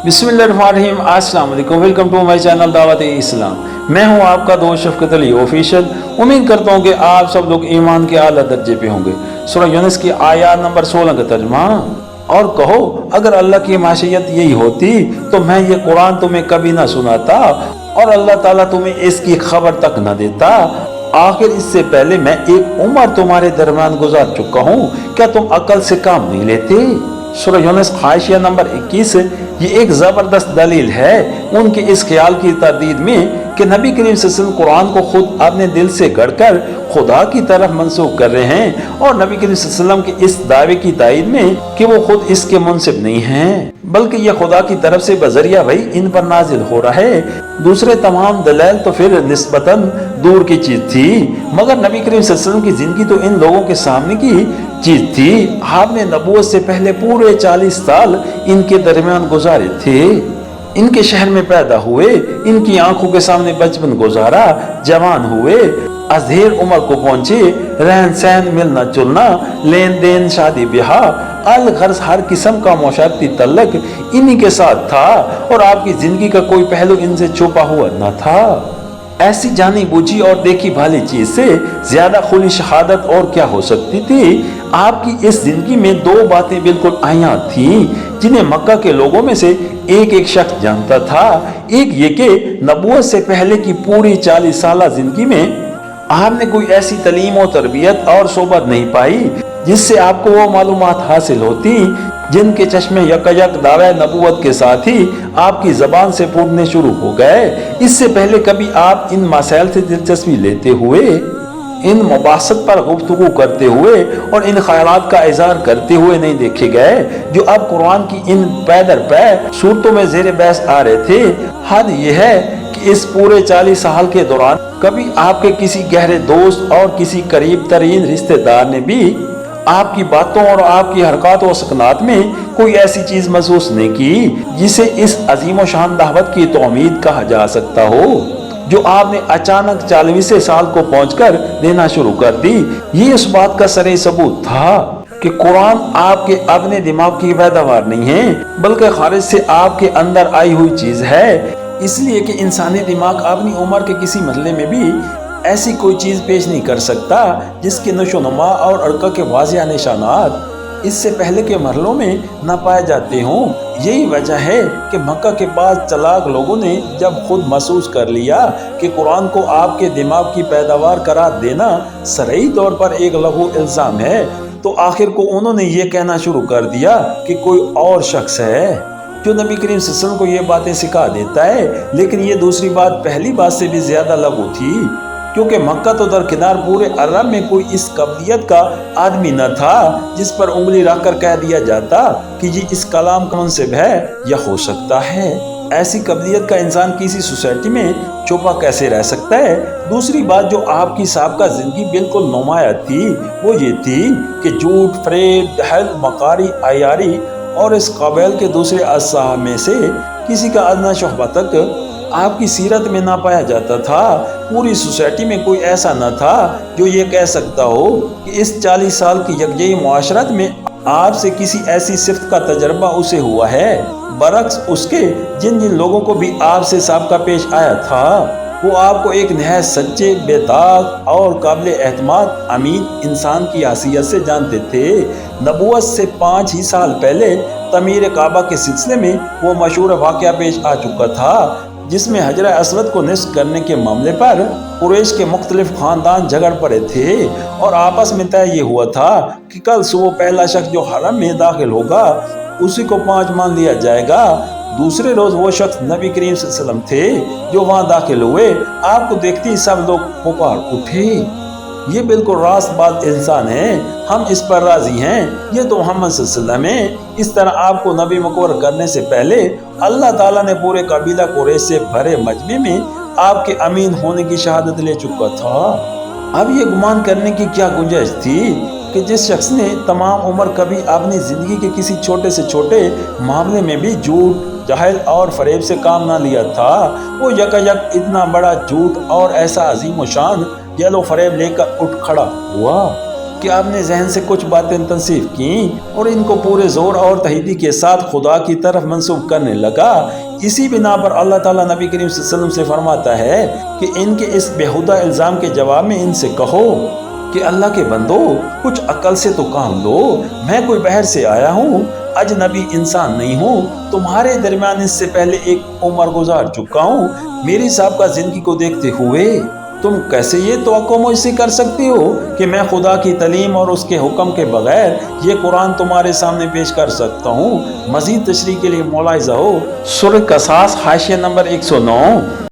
बिस्मिल्लाहिर्रहमानिर्रहीम। अस्सलाम वालेकुम, वेलकम टू माय चैनल दावत इस्लाम। मैं हूं आपका दोस्त शफकत अली ऑफिशियल। उम्मीद करता हूं कि आप सब लोग ईमान के आला दर्जे पे होंगे। सूरह यूनुस की आयत नंबर 16 का तर्जुमा। और कहो, अगर अल्लाह की माशियत यही होती तो मैं ये कुरान तुम्हें कभी ना सुनाता और अल्लाह ताला तुम्हें इसकी खबर तक न देता। आखिर इससे पहले मैं एक उम्र तुम्हारे दरमियान गुजार चुका हूँ, क्या तुम अकल से काम नहीं लेते? सूरह यूनुस हाशिया नंबर 21। ये एक ज़बरदस्त दलील है उनके इस ख्याल की तरदीद में कि नबी करीम सल्लल्लाहु अलैहि वसल्लम कुरान को खुद अपने दिल से गढ़कर खुदा की तरफ मंसूब कर रहे हैं, और नबी करीम सल्लल्लाहु अलैहि वसल्लम के इस दावे की तायद में कि वो खुद इसके मुनसिब नहीं हैं, बल्कि ये खुदा की तरफ से बजरिया वही इन पर नाजिल हो रहा है। दूसरे तमाम दलाल तो फिर निस्बतन दूर की चीज थी, मगर नबी करीम सल्लल्लाहु अलैहि वसल्लम की जिंदगी तो इन लोगों के सामने की चीज थी। आपने नबूवत से पहले पूरे 40 साल इनके दरमियान गुजारे थे, इनके शहर में पैदा हुए, इनकी आंखों के सामने बचपन गुजारा, जवान हुए, अजहेर उम्र को पहुंचे, रहन सहन, मिलना जुलना, लेन देन, शादी ब्याह, अल गर्ज हर किस्म का मुआशरती तल्लक इन्हीं के साथ था, और आपकी जिंदगी का कोई पहलू इनसे छुपा हुआ न था। ऐसी जानी बूझी और देखी भाली चीज से ज्यादा खुली शहादत और क्या हो सकती थी। आपकी इस जिंदगी में दो बातें बिल्कुल आया थी जिन्हें मक्का के लोगों में से एक एक शख्स जानता था। एक ये कि नबूवत से पहले की पूरी 40 साल जिंदगी में आपने कोई ऐसी तालीम और तरबियत और सोबत नहीं पाई जिससे आपको वो मालूमात हासिल होती जिनके चश्मे यकयक दावे नबूवत के साथ ही आपकी जबान से फूटने शुरू हो गए। इससे पहले कभी आप इन मसाइल से दिलचस्पी लेते हुए, इन मुबासत पर गुफ्तगू करते हुए और इन ख्यालात का इजहार करते हुए नहीं देखे गए जो अब कुरान की इन पैदर पै सूरतों में जेर बहस आ रहे थे। हद यह है कि इस पूरे 40 साल के दौरान कभी आपके किसी गहरे दोस्त और किसी करीब तरीन रिश्तेदार ने भी आपकी बातों और आपकी हरकत और सकनात में कोई ऐसी चीज महसूस नहीं की जिसे इस अजीम शान दावत की तौमीद कहा जा सकता हो जो आपने अचानक 40वें साल को पहुंचकर देना शुरू कर दी। ये इस बात का सरे सबूत था कि कुरान आपके अपने दिमाग की पैदावार नहीं है, बल्कि खारिज से आपके अंदर आई हुई चीज है। इसलिए कि इंसानी दिमाग अपनी उम्र के किसी मरहले में भी ऐसी कोई चीज पेश नहीं कर सकता जिसके नशोनुमा और अरका के वाज़िह निशानात इससे पहले के मरहलों में न पाए जाते हों। यही वजह है कि मक्का के बाद चलाक लोगों ने जब खुद महसूस कर लिया कि कुरान को आपके दिमाग की पैदावार करार देना सरई तौर पर एक लघु इल्जाम है, तो आखिर को उन्होंने ये कहना शुरू कर दिया कि कोई और शख्स है जो नबी करीम सल्लल्लाहु अलैहि वसल्लम को ये बातें सिखा देता है। लेकिन ये दूसरी बात पहली बात से भी ज्यादा लघु थी, क्योंकि मक्का तो दरकिनार पूरे अरब में कोई इस काबिलियत का आदमी न था जिस पर उंगली रखकर कह दिया जाता कि ये इस कलाम का मुनसिब है या हो सकता है। ऐसी काबिलियत का इंसान किसी सोसाइटी में छुपा कैसे रह सकता है? दूसरी बात जो आपकी साबका जिंदगी बिल्कुल नुमाया थी वो ये थी कि झूठ, फरेब, दहल, मकारी, आयारी और इस काबिल के दूसरे अज्जा में से किसी का अदना शोबा तक आपकी सीरत में ना पाया जाता था। पूरी सोसाइटी में कोई ऐसा न था जो ये कह सकता हो कि इस 40 साल की यकजई मुआशरत में आपसे किसी ऐसी सिफ्त का तजर्बा उसे हुआ है, बरक्स उसके जिन जिन लोगों को भी आपसे साबका पेश आया था वो आपको एक नहायत सच्चे, बेताक और काबिल एतमाद अमीन इंसान की हैसियत से जानते थे। नबूवत से 5 ही साल पहले तमीर काबा के सिलसिले में वो मशहूर वाक़या पेश आ चुका था जिसमें हजर असवद को निस्फ करने के मामले पर कुरैश के मुख्तलिफ खानदान झगड़ पड़े थे, और आपस में तय ये हुआ था कि कल सुबह पहला शख्स जो हरम में दाखिल होगा उसी को 5 मान लिया जाएगा। दूसरे रोज वो शख्स नबी करीम सल्लल्लाहु अलैहि वसल्लम थे जो वहां दाखिल हुए। आपको देखते ही सब लोग पुकार उठे, ये बिल्कुल रास्त बात इंसान है, हम इस पर राजी हैं। ये तो मोहम्मद सल्लल्लाहु अलैहि वसल्लम है। इस तरह आपको नबी मुकर्रर करने से पहले अल्लाह ताला ने पूरे कबीला कुरैश से भरे मजमे में आपके अमीन होने की शहादत ले चुका था। अब ये गुमान करने की क्या गुंजाइश थी कि जिस शख्स ने तमाम उम्र कभी अपनी जिंदगी के किसी छोटे से छोटे मामले में भी झूठ, जहल और फरेब से काम ना लिया था, वो यकयक इतना बड़ा झूठ और ऐसा अजीम शान जहल फरेब लेकर उठ खड़ा हुआ। کہ آپ نے ذہن سے کچھ باتیں تنصیف کی اور ان کو پورے زور اور تحیدی کے ساتھ خدا کی طرف منسوب کرنے لگا۔ اسی بنا پر اللہ تعالیٰ نبی کریم صلی اللہ علیہ وسلم سے فرماتا ہے کہ ان کے اس بےہودہ الزام کے جواب میں ان سے کہو کہ اللہ کے بندو کچھ عقل سے تو کام لو، میں کوئی بحر سے آیا ہوں، اجنبی انسان نہیں ہوں، تمہارے درمیان اس سے پہلے ایک عمر گزار چکا ہوں، میری سابقہ زندگی کو دیکھتے ہوئے تم کیسے یہ توقع مجھ سے کر سکتے ہو کہ میں خدا کی تعلیم اور اس کے حکم کے بغیر یہ قرآن تمہارے سامنے پیش کر سکتا ہوں؟ مزید تشریح کے لیے ملاحظہ ہو سورہ قصص حاشیہ نمبر 109۔